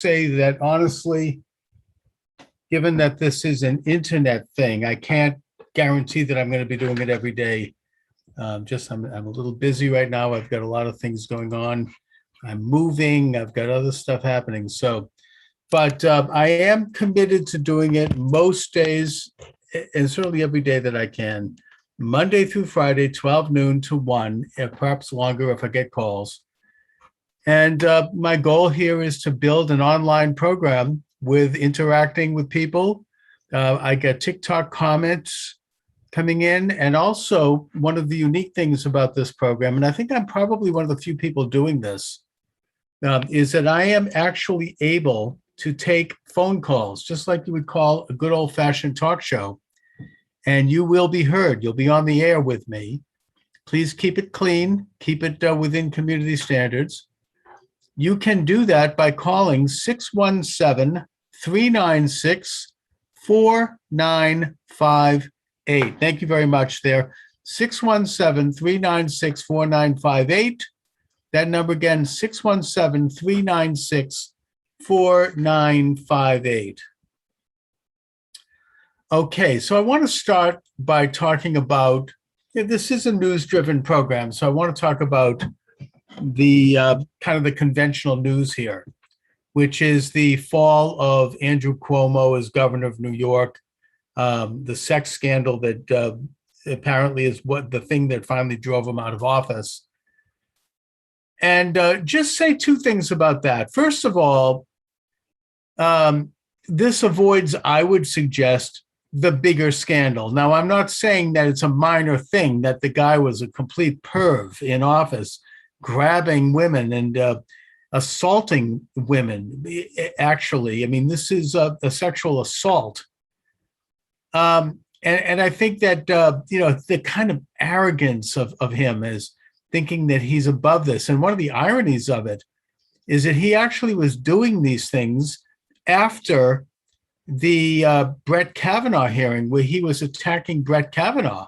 say that honestly, given that this is an internet thing, I can't guarantee that I'm going to be doing it every day. I'm a little busy right now. I've got a lot of things going on. I'm moving. I've got other stuff happening. But I am committed to doing it most days, and certainly every day that I can, Monday through Friday, 12 noon to 1, and perhaps longer if I get calls. And my goal here is to build an online program with interacting with people. I get TikTok comments coming in. And also, one of the unique things about this program, and I think I'm probably one of the few people doing this, is that I am actually able to take phone calls, just like you would call a good old-fashioned talk show. And you will be heard. You'll be on the air with me. Please keep it clean. Keep it within community standards. You can do that by calling 617-396-4958. Thank you very much there. 617-396-4958. That number again, 617-396-4958. Okay, so I want to start by talking about, this is a news-driven program, so I want to talk about the kind of the conventional news here, which is the fall of Andrew Cuomo as governor of New York, the sex scandal that apparently is what the thing that finally drove him out of office. And just say two things about that. First of all, this avoids, I would suggest, the bigger scandal. Now, I'm not saying that it's a minor thing, that the guy was a complete perv in office, grabbing women and assaulting women, actually. I mean, this is a sexual assault. And I think that, the kind of arrogance of him is thinking that he's above this. And one of the ironies of it is that he actually was doing these things after the Brett Kavanaugh hearing, where he was attacking Brett Kavanaugh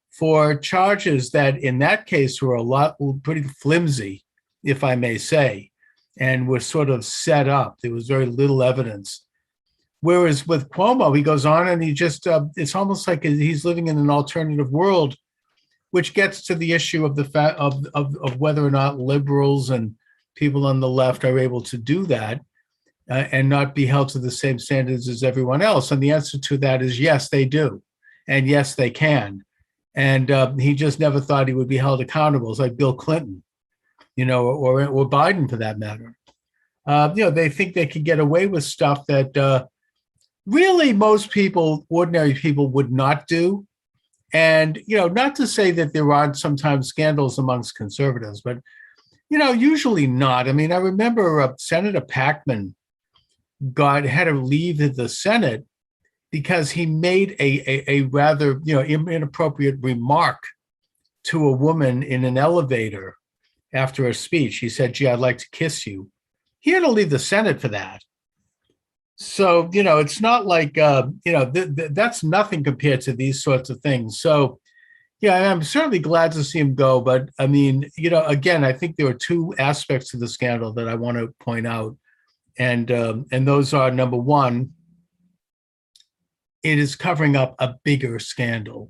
for charges that in that case were pretty flimsy, if I may say, and were sort of set up. There was very little evidence. Whereas with Cuomo, he goes on and he just, it's almost like he's living in an alternative world, which gets to the issue of the fact of whether or not liberals and people on the left are able to do that and not be held to the same standards as everyone else. And the answer to that is yes, they do. And yes, they can. And he just never thought he would be held accountable. It's like Bill Clinton, or Biden for that matter. They think they can get away with stuff that really most people, ordinary people, would not do. And, not to say that there aren't sometimes scandals amongst conservatives, but, usually not. I mean, I remember Senator Packman had to leave the Senate because he made a rather, inappropriate remark to a woman in an elevator after a speech. He said, "Gee, I'd like to kiss you." He had to leave the Senate for that. So, it's not like, that's nothing compared to these sorts of things. So, yeah, I'm certainly glad to see him go. But I mean, again, I think there are two aspects to the scandal that I want to point out. And those are, number one, it is covering up a bigger scandal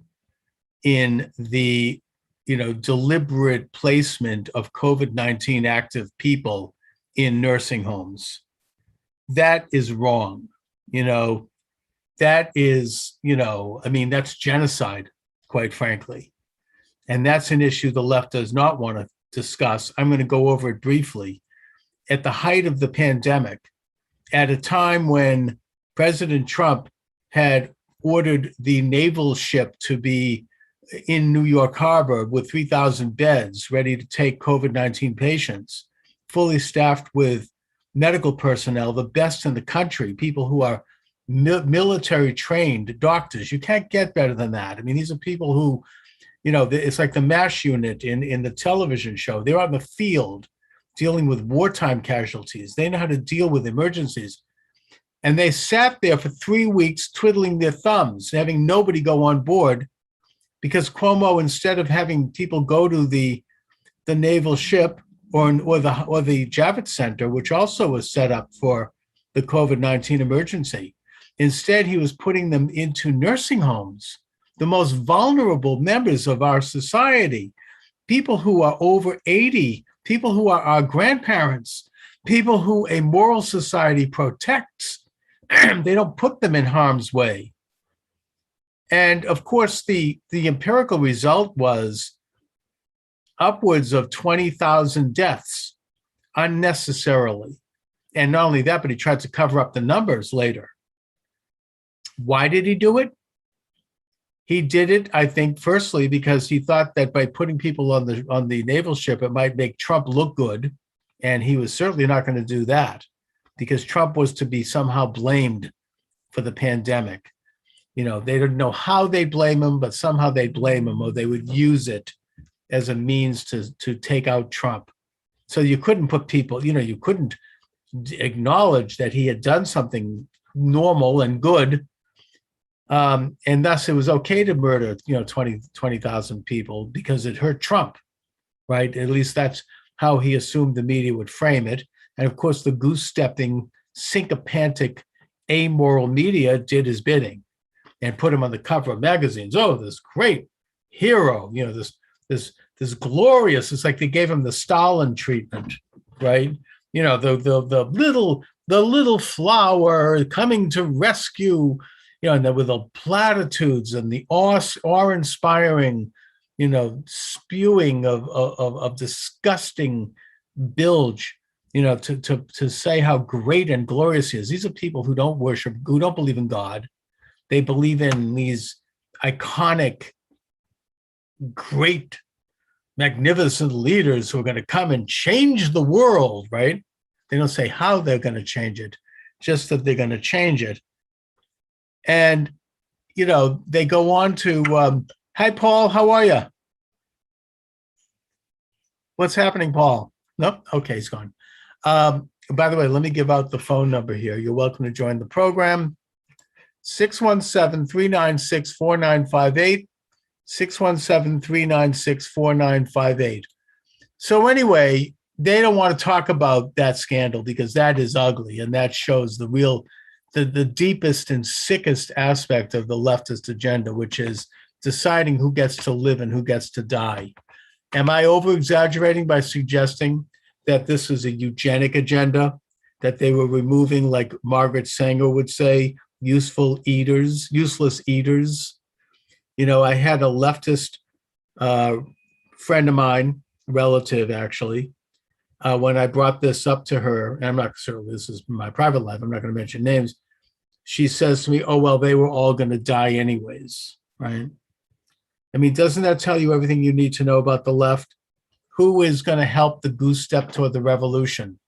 in the, deliberate placement of COVID-19 active people in nursing homes. That is wrong. That is, that's genocide, quite frankly. And that's an issue the left does not want to discuss. I'm going to go over it briefly. At the height of the pandemic, at a time when President Trump had ordered the naval ship to be in New York Harbor with 3,000 beds ready to take COVID-19 patients, fully staffed with medical personnel, the best in the country, people who are military trained doctors. You can't get better than that. I mean, these are people who, it's like the MASH unit in the television show. They're on the field dealing with wartime casualties. They know how to deal with emergencies. And they sat there for 3 weeks twiddling their thumbs, having nobody go on board, because Cuomo, instead of having people go to the naval ship or the Javits Center, which also was set up for the COVID-19 emergency. Instead, he was putting them into nursing homes, the most vulnerable members of our society, people who are over 80, people who are our grandparents, people who a moral society protects. They don't put them in harm's way. And of course, the empirical result was upwards of 20,000 deaths unnecessarily. And not only that, but he tried to cover up the numbers later. Why did he do it? He did it, I think, firstly, because he thought that by putting people on the naval ship, it might make Trump look good. And he was certainly not going to do that because Trump was to be somehow blamed for the pandemic. You know, they didn't know how they blame him, but somehow they blame him, or they would use it as a means to take out Trump. So you couldn't put people, you couldn't acknowledge that he had done something normal and good. And thus it was okay to murder, 20,000 people because it hurt Trump, right? At least that's how he assumed the media would frame it. And of course, the goose-stepping, sycophantic, amoral media did his bidding and put him on the cover of magazines. Oh, this great hero, this glorious. It's like they gave him the Stalin treatment, right? The little flower coming to rescue, and with the platitudes and the awe-inspiring, spewing of disgusting bilge, to say how great and glorious he is. These are people who don't worship, who don't believe in God. They believe in these iconic, great, magnificent leaders who are going to come and change the world, right? They don't say how they're going to change it, just that they're going to change it. And, they go on to, hi, Paul, how are you? What's happening, Paul? Nope. Okay, he's gone. By the way, let me give out the phone number here. You're welcome to join the program. 617-396-4958. 617-396-4958. So anyway, they don't want to talk about that scandal because that is ugly, and that shows the deepest and sickest aspect of the leftist agenda, which is deciding who gets to live and who gets to die. Am I over-exaggerating by suggesting that this is a eugenic agenda, that they were removing, like Margaret Sanger would say, useless eaters? I had a leftist friend of mine, relative actually, when I brought this up to her, and I'm not sure, this is my private life, I'm not going to mention names, she says to me, oh, well, they were all going to die anyways, right? I mean, doesn't that tell you everything you need to know about the left? Who is going to help the goose step toward the revolution?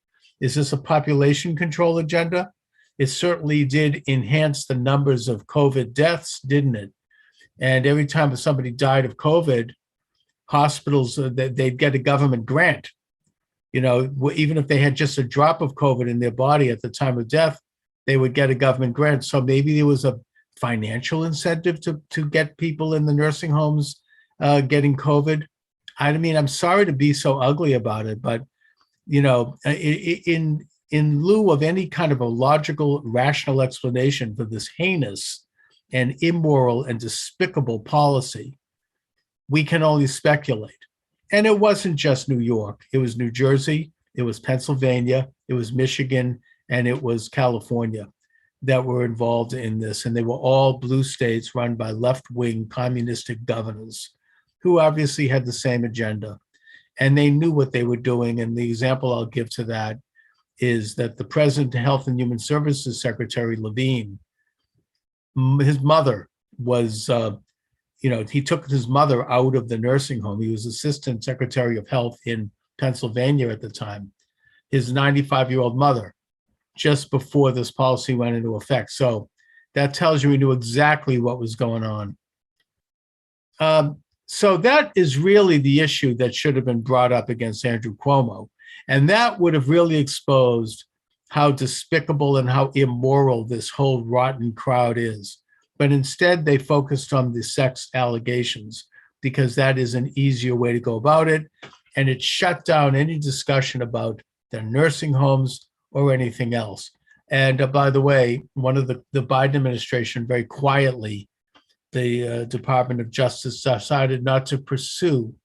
Is this a population control agenda? It certainly did enhance the numbers of COVID deaths, didn't it? And every time somebody died of COVID, hospitals, they'd get a government grant. Even if they had just a drop of COVID in their body at the time of death, they would get a government grant. So maybe there was a financial incentive to get people in the nursing homes getting COVID. I mean, I'm sorry to be so ugly about it, but, in lieu of any kind of a logical, rational explanation for this heinous and immoral and despicable policy, we can only speculate. And it wasn't just New York. It was New Jersey, it was Pennsylvania, it was Michigan, and it was California that were involved in this. And they were all blue states run by left-wing communistic governors who obviously had the same agenda. And they knew what they were doing. And the example I'll give to that is that the President of Health and Human Services Secretary, Levine, his mother was, he took his mother out of the nursing home. He was Assistant Secretary of Health in Pennsylvania at the time, his 95-year-old mother, just before this policy went into effect. So that tells you he knew exactly what was going on. So that is really the issue that should have been brought up against Andrew Cuomo. And that would have really exposed how despicable and how immoral this whole rotten crowd is. But instead, they focused on the sex allegations because that is an easier way to go about it. and it shut down any discussion about their nursing homes or anything else. And by the way, one of the Biden administration, very quietly, the Department of Justice decided not to pursue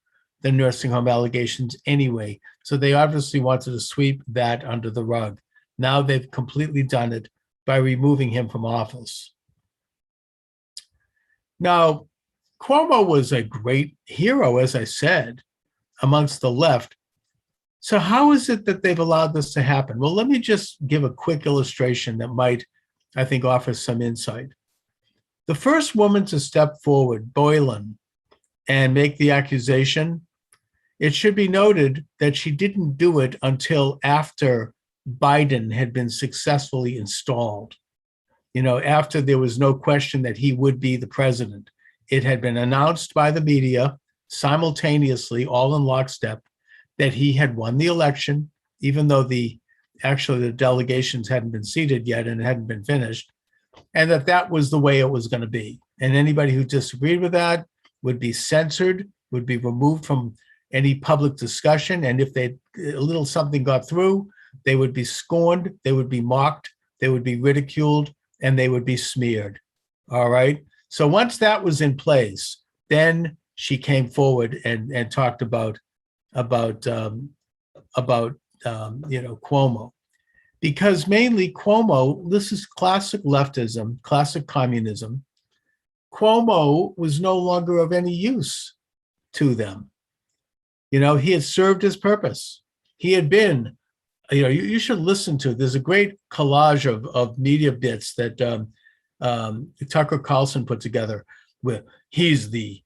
the nursing home allegations anyway. So they obviously wanted to sweep that under the rug. Now they've completely done it by removing him from office. Now, Cuomo was a great hero, as I said, amongst the left. So how is it that they've allowed this to happen? Well, let me just give a quick illustration that might, I think, offer some insight. The first woman to step forward, Boylan, and make the accusation, it should be noted that she didn't do it until after Biden had been successfully installed. After there was no question that he would be the president. It had been announced by the media simultaneously, all in lockstep, that he had won the election, even though the delegations hadn't been seated yet and it hadn't been finished, and that was the way it was going to be. And anybody who disagreed with that would be censored, would be removed from any public discussion. And if a little something got through, they would be scorned, they would be mocked, they would be ridiculed, and they would be smeared. All right. So once that was in place, then she came forward and talked about Cuomo, because mainly Cuomo, this is classic leftism, classic communism. Cuomo was no longer of any use to them. He had served his purpose. He had been, you should listen to, there's a great collage of media bits that Tucker Carlson put together, where he's the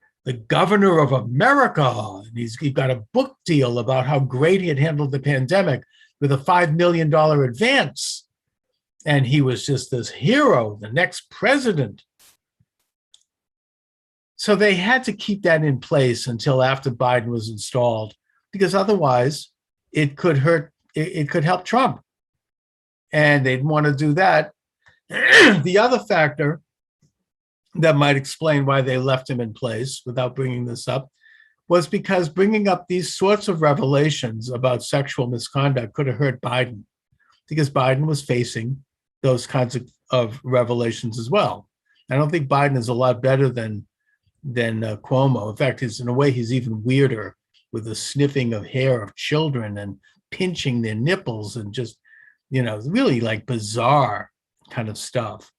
governor of America, and he's got a book deal about how great he had handled the pandemic with a $5 million advance. And he was just this hero, the next president. So they had to keep that in place until after Biden was installed, because otherwise it could help Trump. And they didn't want to do that. The other factor that might explain why they left him in place without bringing this up was because bringing up these sorts of revelations about sexual misconduct could have hurt Biden, because Biden was facing those kinds of revelations as well. I don't think Biden is a lot better than Cuomo. In fact, in a way, he's even weirder, with the sniffing of hair of children and pinching their nipples and just, really like bizarre kind of stuff.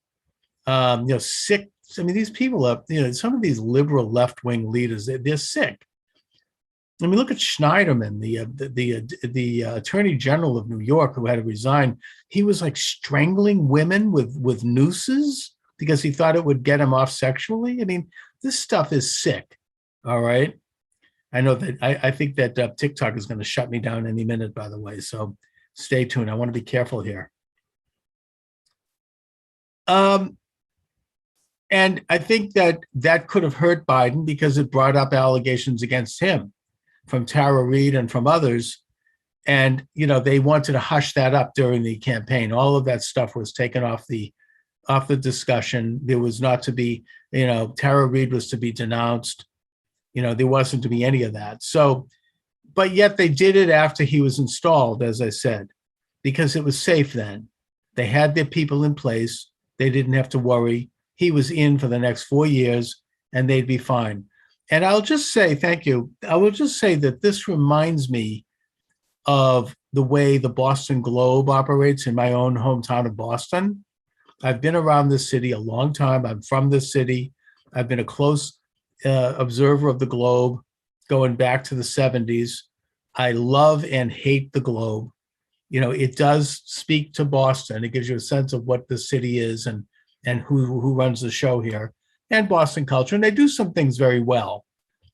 Sick. I mean, these people are, some of these liberal left-wing leaders, they're sick. I mean, look at Schneiderman, the attorney general of New York, who had to resign. He was like strangling women with nooses because he thought it would get him off sexually. I mean, this stuff is sick. All right. I know that I think that TikTok is going to shut me down any minute, by the way. So stay tuned. I want to be careful here. And I think that could have hurt Biden because it brought up allegations against him from Tara Reid and from others. And, they wanted to hush that up during the campaign. All of that stuff was taken off the discussion. There was not to be, Tara Reid was to be denounced. There wasn't to be any of that. So, but yet they did it after he was installed, as I said, because it was safe then. They had their people in place. They didn't have to worry. He was in for the next 4 years and they'd be fine. And I'll just say, thank you. I will just say that this reminds me of the way the Boston Globe operates in my own hometown of Boston. I've been around this city a long time. I'm from this city. I've been a close observer of the Globe going back to the 70s. I love and hate the Globe. It does speak to Boston. It gives you a sense of what the city is and who runs the show here, and Boston culture. And they do some things very well.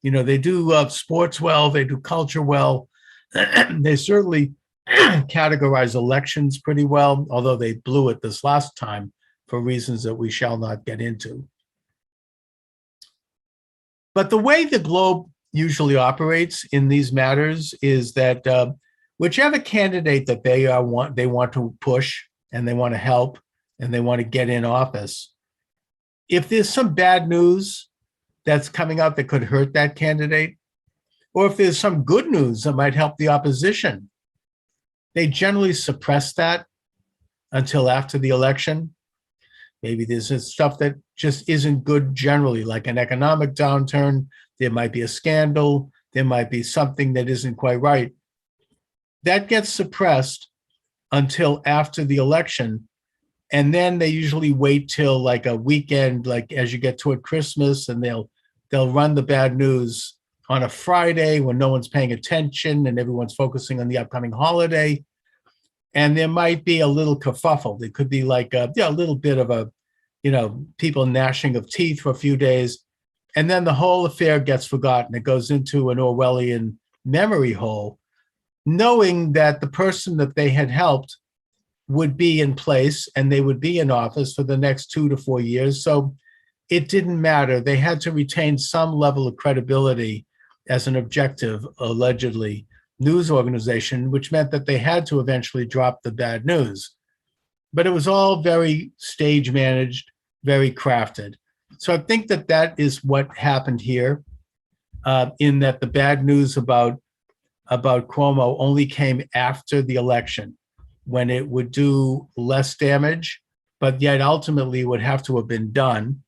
They do sports well. They do culture well. They certainly categorize elections pretty well, although they blew it this last time for reasons that we shall not get into. But the way the Globe usually operates in these matters is that whichever candidate that they want to push and they want to help and they want to get in office, if there's some bad news that's coming out that could hurt that candidate, or if there's some good news that might help the opposition, they generally suppress that until after the election. Maybe there's stuff that just isn't good generally, like an economic downturn. There might be a scandal. There might be something that isn't quite right. That gets suppressed until after the election. And then they usually wait till like a weekend, like as you get toward Christmas, and they'll run the bad news on a Friday when no one's paying attention and everyone's focusing on the upcoming holiday. And there might be a little kerfuffle. There could be like a little bit of a, people gnashing of teeth for a few days. And then the whole affair gets forgotten. It goes into an Orwellian memory hole, knowing that the person that they had helped would be in place and they would be in office for the next 2 to 4 years. So it didn't matter. They had to retain some level of credibility as an objective, allegedly, news organization, which meant that they had to eventually drop the bad news. But it was all very stage managed, very crafted. So I think that is what happened here, in that the bad news about Cuomo only came after the election, when it would do less damage, but yet ultimately would have to have been done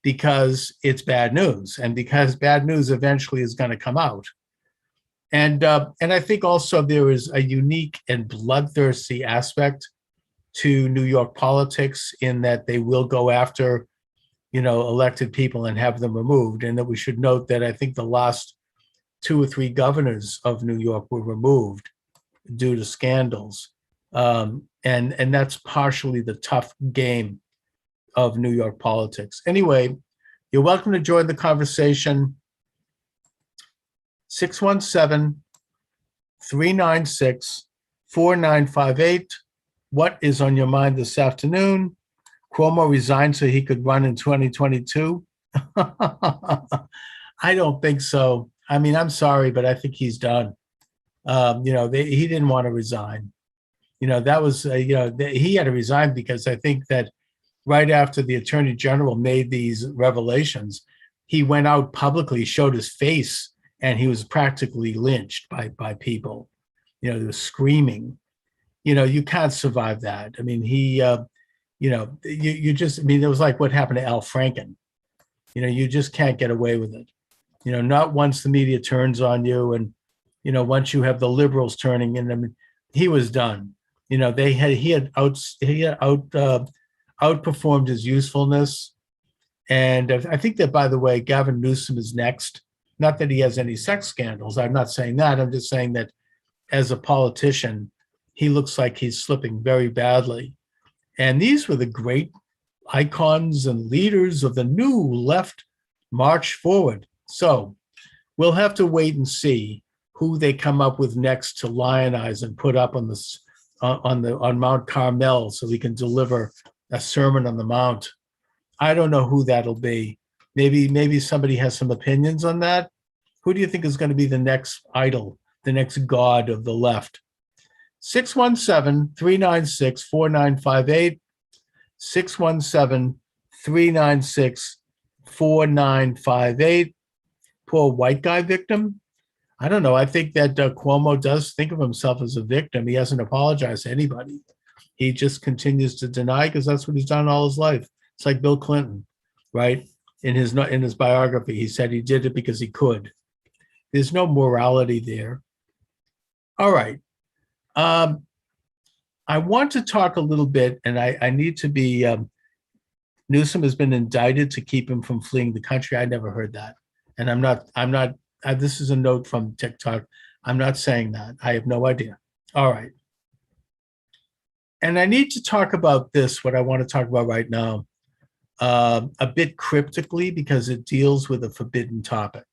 because it's bad news, and because bad news eventually is going to come out. And I think also there is a unique and bloodthirsty aspect to New York politics in that they will go after, elected people and have them removed. And that we should note that I think the last 2 or 3 governors of New York were removed due to scandals. And that's partially the tough game of New York politics. Anyway, you're welcome to join the conversation. 617-396-4958. What is on your mind this afternoon? Cuomo resigned so he could run in 2022. I don't think so. I mean, I'm sorry, but I think he's done. He didn't want to resign. That was, he had to resign because I think that right after the attorney general made these revelations, he went out publicly, showed his face, and he was practically lynched by people. They were screaming. You can't survive that. I mean, you just, it was like what happened to Al Franken. You just can't get away with it. Not once the media turns on you, and, once you have the liberals turning in, I mean, he was done. He had outperformed his usefulness. And I think that, by the way, Gavin Newsom is next. Not that he has any sex scandals. I'm not saying that. I'm just saying that as a politician, he looks like he's slipping very badly. And these were the great icons and leaders of the new left march forward. So we'll have to wait and see who they come up with next to lionize and put up on Mount Carmel so he can deliver a Sermon on the Mount. I don't know who that'll be. Maybe somebody has some opinions on that. Who do you think is going to be the next idol, the next god of the left? 617-396-4958, 617-396-4958. Poor white guy victim? I don't know. I think that Cuomo does think of himself as a victim. He hasn't apologized to anybody. He just continues to deny because that's what he's done all his life. It's like Bill Clinton, right? In his biography, he said he did it because he could. There's no morality there. All right. I want to talk a little bit, and I need to be, Newsom has been indicted to keep him from fleeing the country. I never heard that. And I'm not, this is a note from TikTok. I'm not saying that. I have no idea. All right. And I need to talk about this, what I want to talk about right now, a bit cryptically because it deals with a forbidden topic.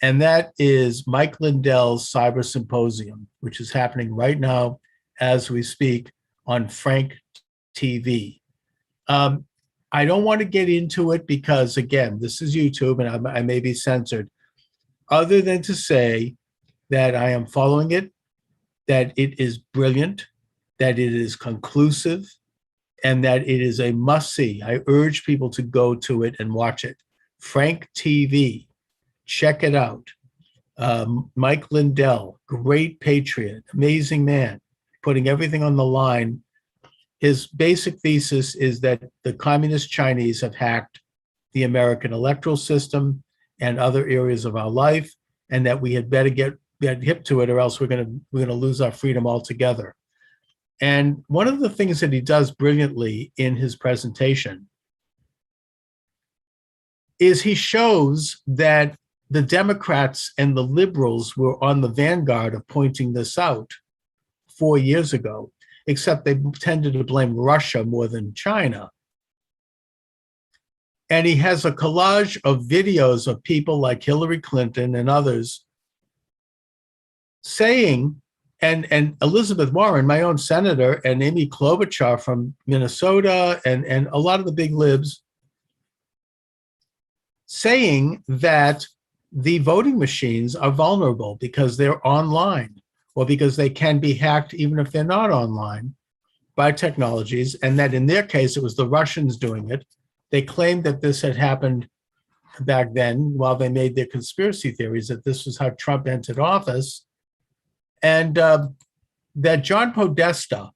And that is Mike Lindell's Cyber Symposium, which is happening right now as we speak on Frank TV. I don't want to get into it because, again, this is YouTube and I may be censored, other than to say that I am following it, that it is brilliant, that it is conclusive, and that it is a must-see. I urge people to go to it and watch it. Frank TV. Check it out. Mike Lindell, great patriot, amazing man, putting everything on the line. His basic thesis is that the communist Chinese have hacked the American electoral system and other areas of our life, and that we had better get hip to it, or else we're going to lose our freedom altogether. And one of the things that he does brilliantly in his presentation is he shows that the Democrats and the liberals were on the vanguard of pointing this out 4 years ago, except they tended to blame Russia more than China. And he has a collage of videos of people like Hillary Clinton and others saying, and Elizabeth Warren, my own senator, and Amy Klobuchar from Minnesota, and a lot of the big libs, saying that the voting machines are vulnerable because they're online, or because they can be hacked even if they're not online by technologies, and that in their case, it was the Russians doing it. They claimed that this had happened back then while they made their conspiracy theories, that this was how Trump entered office. And that John Podesta,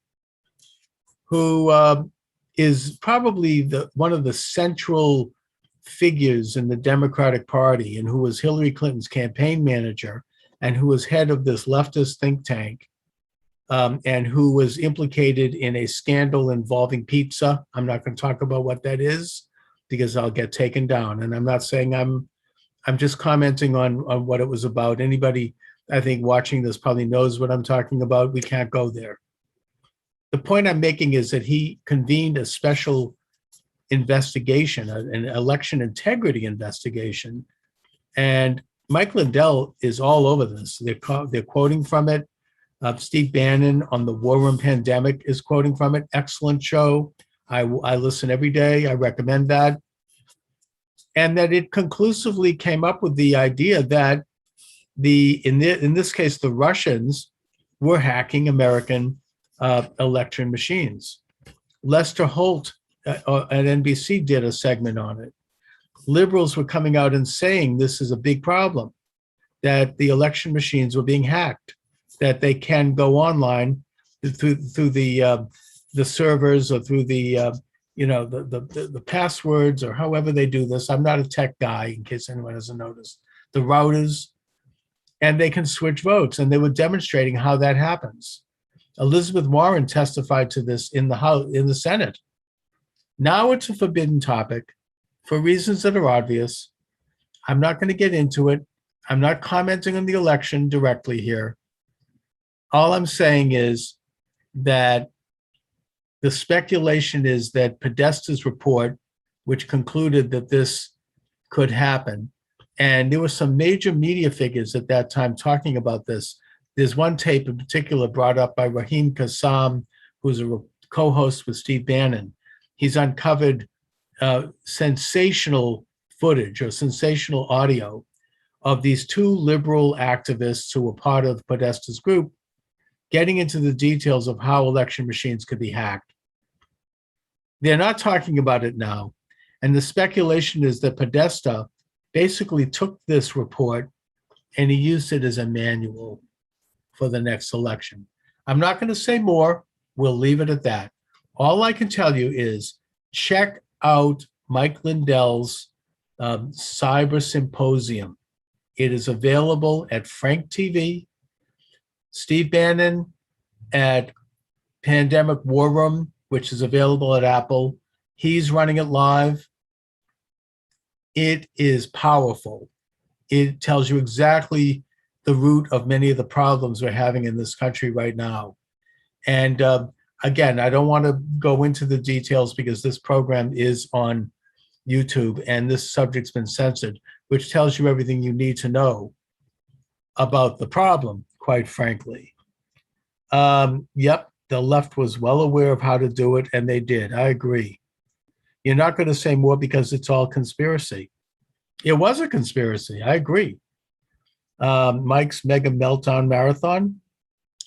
who is probably one of the central figures in the Democratic Party, and who was Hillary Clinton's campaign manager, and who was head of this leftist think tank, and who was implicated in a scandal involving pizza. I'm not going to talk about what that is because I'll get taken down. And I'm not saying I'm just commenting on what it was about. Anybody, I think, watching this probably knows what I'm talking about. We can't go there. The point I'm making is that he convened a special investigation, an election integrity investigation, and Mike Lindell is all over this. They're quoting from it. Steve Bannon on the War Room Pandemic is quoting from it. Excellent show. I listen every day. I recommend that. And that it conclusively came up with the idea that in this case, the Russians were hacking American election machines. Lester Holt at NBC did a segment on it. Liberals were coming out and saying this is a big problem, that the election machines were being hacked, that they can go online through the servers, or through the passwords, or however they do this. I'm not a tech guy, in case anyone hasn't noticed. The routers, and they can switch votes, and they were demonstrating how that happens. Elizabeth Warren testified to this in the Senate. Now it's a forbidden topic for reasons that are obvious. I'm not going to get into it. I'm not commenting on the election directly here. All I'm saying is that the speculation is that Podesta's report, which concluded that this could happen, and there were some major media figures at that time talking about this. There's one tape in particular brought up by Raheem Kassam, who's a co-host with Steve Bannon. He's uncovered sensational footage or sensational audio of these two liberal activists who were part of Podesta's group getting into the details of how election machines could be hacked. They're not talking about it now. And the speculation is that Podesta basically took this report and he used it as a manual for the next election. I'm not going to say more. We'll leave it at that. All I can tell you is check out Mike Lindell's Cyber Symposium. It is available at Frank TV. Steve Bannon at Pandemic War Room, which is available at Apple. He's running it live. It is powerful. It tells you exactly the root of many of the problems we're having in this country right now. And again, I don't want to go into the details because this program is on YouTube and this subject's been censored, which tells you everything you need to know about the problem, quite frankly. Yep, the left was well aware of how to do it, and they did. I agree. You're not going to say more because it's all conspiracy. It was a conspiracy. I agree. Mike's Mega Meltdown Marathon,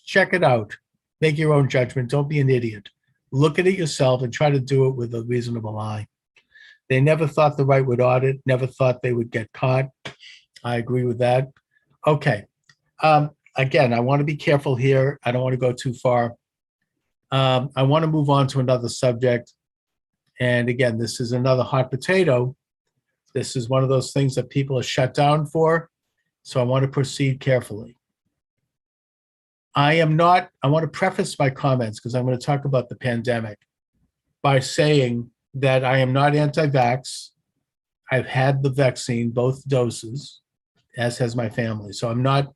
check it out. Make your own judgment. Don't be an idiot. Look at it yourself and try to do it with a reasonable eye. They never thought the right would audit, never thought they would get caught. I agree with that. Okay. Again, I want to be careful here. I don't want to go too far. I want to move on to another subject. And again, this is another hot potato. This is one of those things that people are shut down for. So I want to proceed carefully. I want to preface my comments because I'm going to talk about the pandemic by saying that I am not anti-vax. I've had the vaccine, both doses, as has my family. So I'm not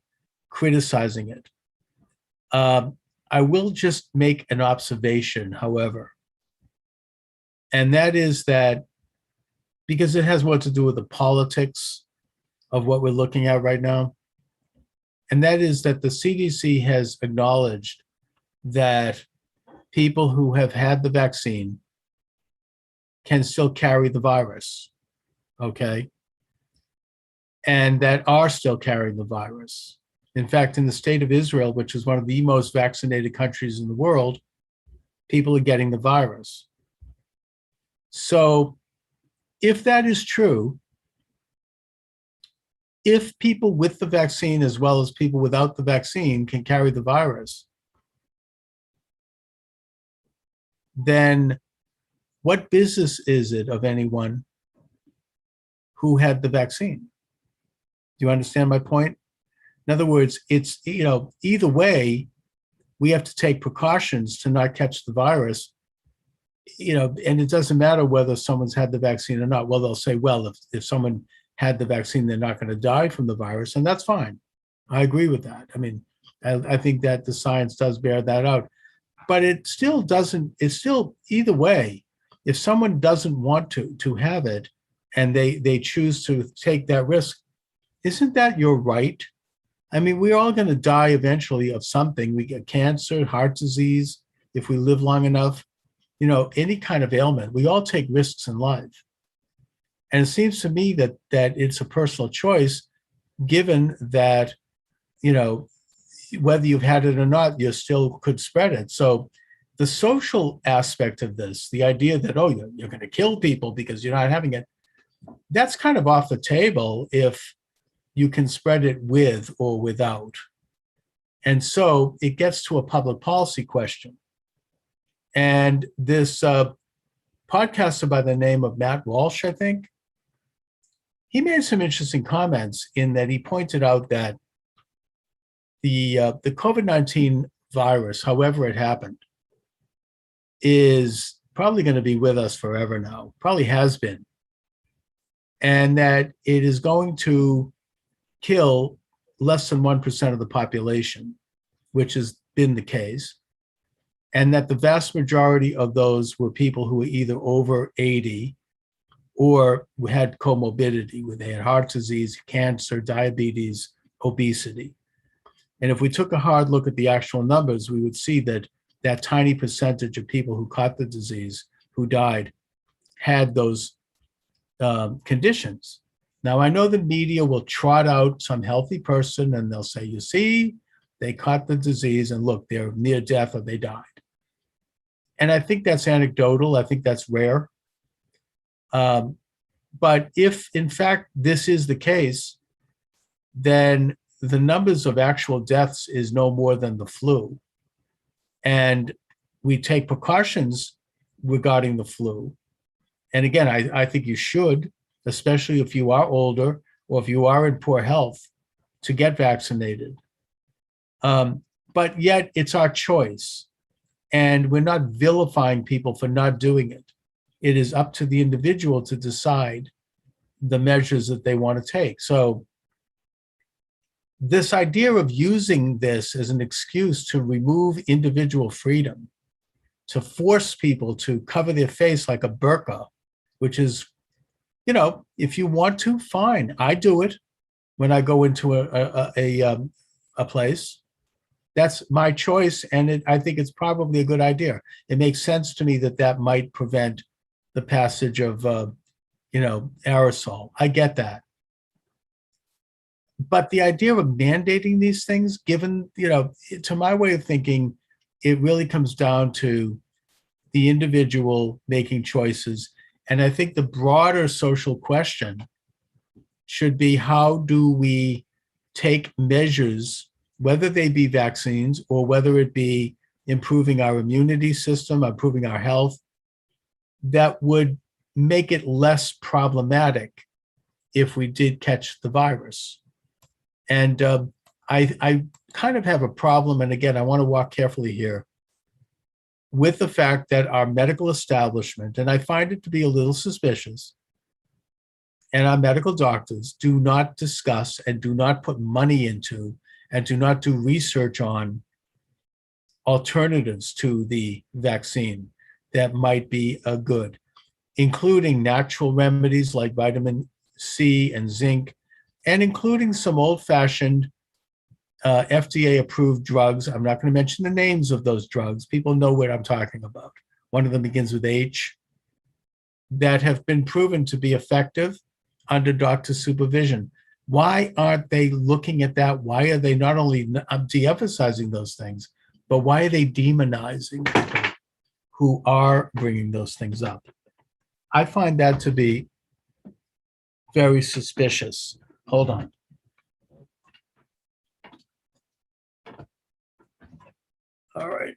criticizing it. I will just make an observation, however, and that is that because it has more to do with the politics of what we're looking at right now, and that is that the CDC has acknowledged that people who have had the vaccine can still carry the virus, okay? And that are still carrying the virus. In fact, in the state of Israel, which is one of the most vaccinated countries in the world, people are getting the virus. So if that is true, if people with the vaccine as well as people without the vaccine can carry the virus, then what business is it of anyone who had the vaccine? Do you understand my point? In other words, it's, either way, we have to take precautions to not catch the virus, and it doesn't matter whether someone's had the vaccine or not. Well, they'll say, well, if someone had the vaccine, they're not going to die from the virus, and that's fine. I agree with that. I mean, I think that the science does bear that out. But it still doesn't, it's still, either way, if someone doesn't want to have it and they choose to take that risk, isn't that your right? I mean, we're all going to die eventually of something. We get cancer, heart disease, if we live long enough, any kind of ailment. We all take risks in life. And it seems to me that it's a personal choice, given that, whether you've had it or not, you still could spread it. So the social aspect of this, the idea that, oh, you're going to kill people because you're not having it, that's kind of off the table if you can spread it with or without. And so it gets to a public policy question. And this podcaster by the name of Matt Walsh, I think, he made some interesting comments in that he pointed out that the COVID-19 virus, however it happened, is probably going to be with us forever now, probably has been, and that it is going to kill less than 1% of the population, which has been the case, and that the vast majority of those were people who were either over 80 or had comorbidity, where they had heart disease, cancer, diabetes, obesity. And if we took a hard look at the actual numbers, we would see that that tiny percentage of people who caught the disease, who died, had those conditions. Now, I know the media will trot out some healthy person and they'll say, you see, they caught the disease and look, they're near death or they died. And I think that's anecdotal. I think that's rare. But if, in fact, this is the case, then the numbers of actual deaths is no more than the flu. And we take precautions regarding the flu. And again, I think you should, especially if you are older or if you are in poor health, to get vaccinated. But yet it's our choice. And we're not vilifying people for not doing it. It is up to the individual to decide the measures that they want to take. So this idea of using this as an excuse to remove individual freedom, to force people to cover their face like a burqa, which is, if you want to, fine. I do it when I go into a place. That's my choice, and I think it's probably a good idea. It makes sense to me that might prevent the passage of, aerosol. I get that. But the idea of mandating these things, given, to my way of thinking, it really comes down to the individual making choices. And I think the broader social question should be, how do we take measures, whether they be vaccines or whether it be improving our immunity system, improving our health, that would make it less problematic if we did catch the virus. And I kind of have a problem, and again, I want to walk carefully here, with the fact that our medical establishment, and I find it to be a little suspicious, and our medical doctors do not discuss and do not put money into and do not do research on alternatives to the vaccine that might be good, including natural remedies like vitamin C and zinc, and including some old-fashioned FDA-approved drugs. I'm not going to mention the names of those drugs. People know what I'm talking about. One of them begins with H, that have been proven to be effective under doctor supervision. Why aren't they looking at that? Why are they not only de-emphasizing those things, but why are they demonizing people who are bringing those things up? I find that to be very suspicious. Hold on. All right.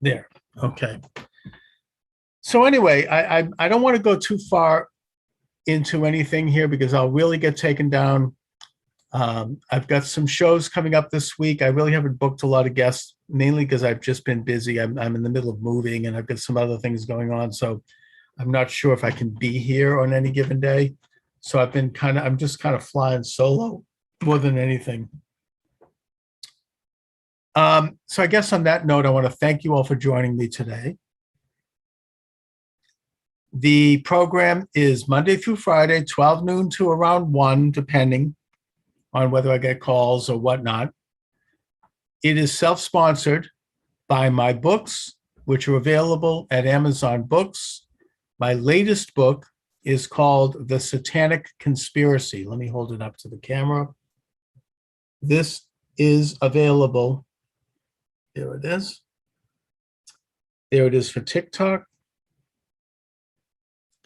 There. Okay. So anyway, I don't want to go too far into anything here because I'll really get taken down. I've got some shows coming up this week. I really haven't booked a lot of guests, mainly because I've just been busy. I'm in the middle of moving and I've got some other things going on. So I'm not sure if I can be here on any given day. So I'm just kind of flying solo more than anything. So I guess on that note, I want to thank you all for joining me today. The program is Monday through Friday, 12 noon to around 1, depending on whether I get calls or whatnot. It is self-sponsored by my books, which are available at Amazon Books. My latest book is called The Satanic Conspiracy. Let me hold it up to the camera. This is available. There it is. There it is for TikTok.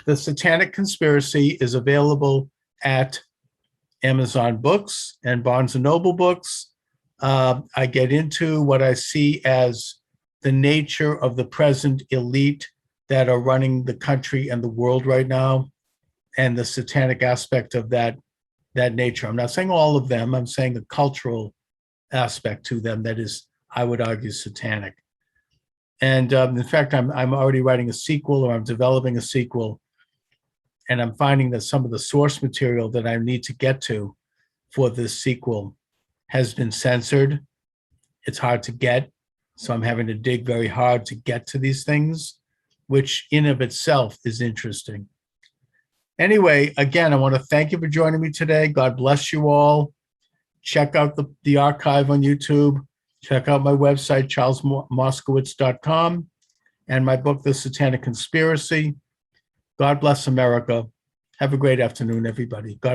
The Satanic Conspiracy is available at Amazon Books and Barnes & Noble Books. I get into what I see as the nature of the present elite that are running the country and the world right now, and the satanic aspect of that nature. I'm not saying all of them. I'm saying the cultural aspect to them that is, I would argue, satanic. And in fact, I'm already writing a sequel, or I'm developing a sequel, and I'm finding that some of the source material that I need to get to for this sequel has been censored. It's hard to get, so I'm having to dig very hard to get to these things, which in of itself is interesting. Anyway, again, I want to thank you for joining me today. God bless you all. Check out the archive on YouTube. Check out my website, charlesmoscowitz.com, and my book, The Satanic Conspiracy. God bless America. Have a great afternoon, everybody. God